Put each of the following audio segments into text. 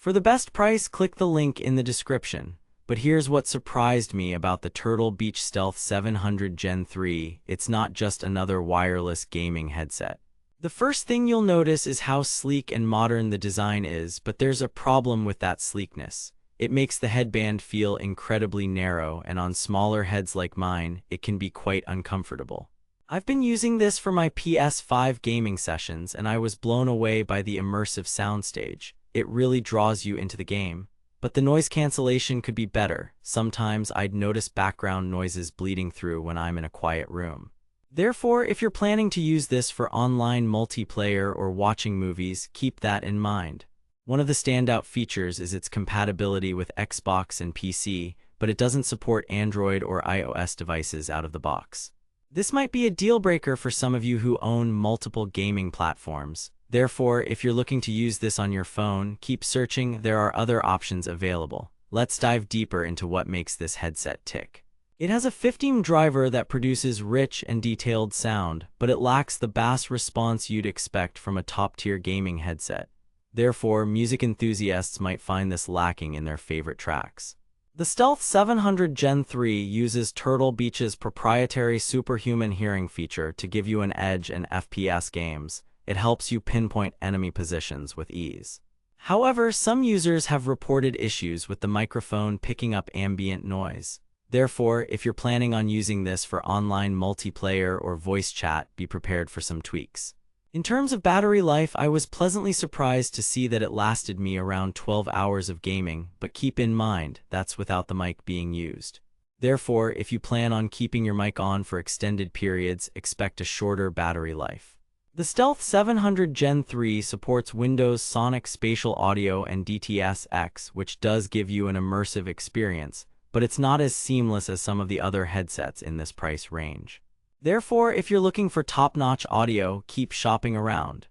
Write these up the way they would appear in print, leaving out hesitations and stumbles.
For the best price, click the link in the description. But here's what surprised me about the Turtle Beach Stealth 700 Gen 3. It's not just another wireless gaming headset. The first thing you'll notice is how sleek and modern the design is, but there's a problem with that sleekness. It makes the headband feel incredibly narrow, and on smaller heads like mine, it can be quite uncomfortable. I've been using this for my PS5 gaming sessions, and I was blown away by the immersive soundstage. It really draws you into the game. But the noise cancellation could be better. Sometimes I'd notice background noises bleeding through when I'm in a quiet room. Therefore, if you're planning to use this for online multiplayer or watching movies, keep that in mind. One of the standout features is its compatibility with Xbox and PC, but it doesn't support Android or iOS devices out of the box. This might be a deal breaker for some of you who own multiple gaming platforms. Therefore, if you're looking to use this on your phone, keep searching. There are other options available. Let's dive deeper into what makes this headset tick. It has a 15 driver that produces rich and detailed sound, but it lacks the bass response you'd expect from a top-tier gaming headset. Therefore, music enthusiasts might find this lacking in their favorite tracks. The Stealth 700 Gen 3 uses Turtle Beach's proprietary superhuman hearing feature to give you an edge in FPS games. It helps you pinpoint enemy positions with ease. However, some users have reported issues with the microphone picking up ambient noise. Therefore, if you're planning on using this for online multiplayer or voice chat, be prepared for some tweaks. In terms of battery life, I was pleasantly surprised to see that it lasted me around 12 hours of gaming, but keep in mind, that's without the mic being used. Therefore, if you plan on keeping your mic on for extended periods, expect a shorter battery life. The Stealth 700 Gen 3 supports Windows Sonic Spatial Audio and DTS-X, which does give you an immersive experience, but it's not as seamless as some of the other headsets in this price range. Therefore, if you're looking for top-notch audio, keep shopping around.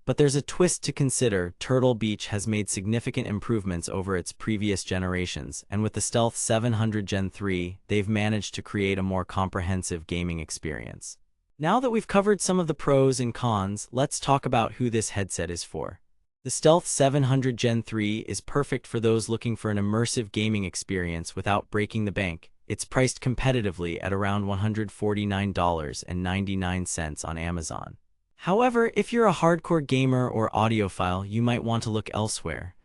But there's a twist to consider. Turtle Beach has made significant improvements over its previous generations, and with the Stealth 700 Gen 3, they've managed to create a more comprehensive gaming experience. Now that we've covered some of the pros and cons, let's talk about who this headset is for. The Stealth 700 Gen 3 is perfect for those looking for an immersive gaming experience without breaking the bank. It's priced competitively at around $149.99 on Amazon. However, if you're a hardcore gamer or audiophile, you might want to look elsewhere.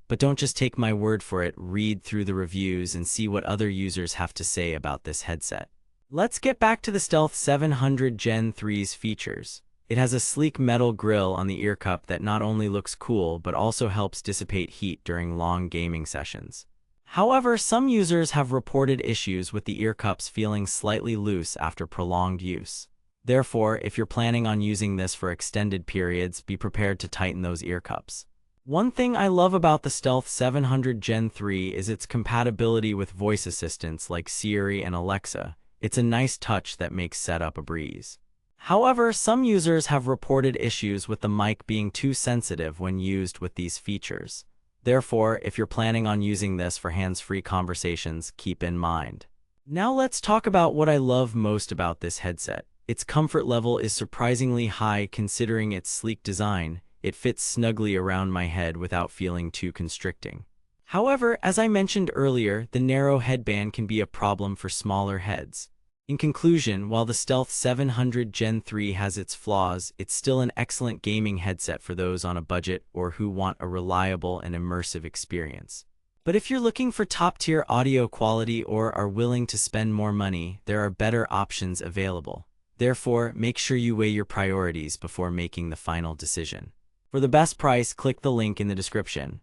But don't just take my word for it. Read through the reviews and see what other users have to say about this headset. Let's get back to the Stealth 700 Gen 3's features. It has a sleek metal grille on the ear cup that not only looks cool but also helps dissipate heat during long gaming sessions. However, some users have reported issues with the ear cups feeling slightly loose after prolonged use. Therefore, if you're planning on using this for extended periods, be prepared to tighten those ear cups. One thing I love about the Stealth 700 Gen 3 is its compatibility with voice assistants like Siri and Alexa. It's a nice touch that makes setup a breeze. However, some users have reported issues with the mic being too sensitive when used with these features. Therefore, if you're planning on using this for hands-free conversations, keep in mind. Now let's talk about what I love most about this headset. Its comfort level is surprisingly high considering its sleek design. It fits snugly around my head without feeling too constricting. However, as I mentioned earlier, the narrow headband can be a problem for smaller heads. In conclusion, while the Stealth 700 Gen 3 has its flaws, it's still an excellent gaming headset for those on a budget or who want a reliable and immersive experience. But if you're looking for top-tier audio quality or are willing to spend more money, there are better options available. Therefore, make sure you weigh your priorities before making the final decision. For the best price, click the link in the description.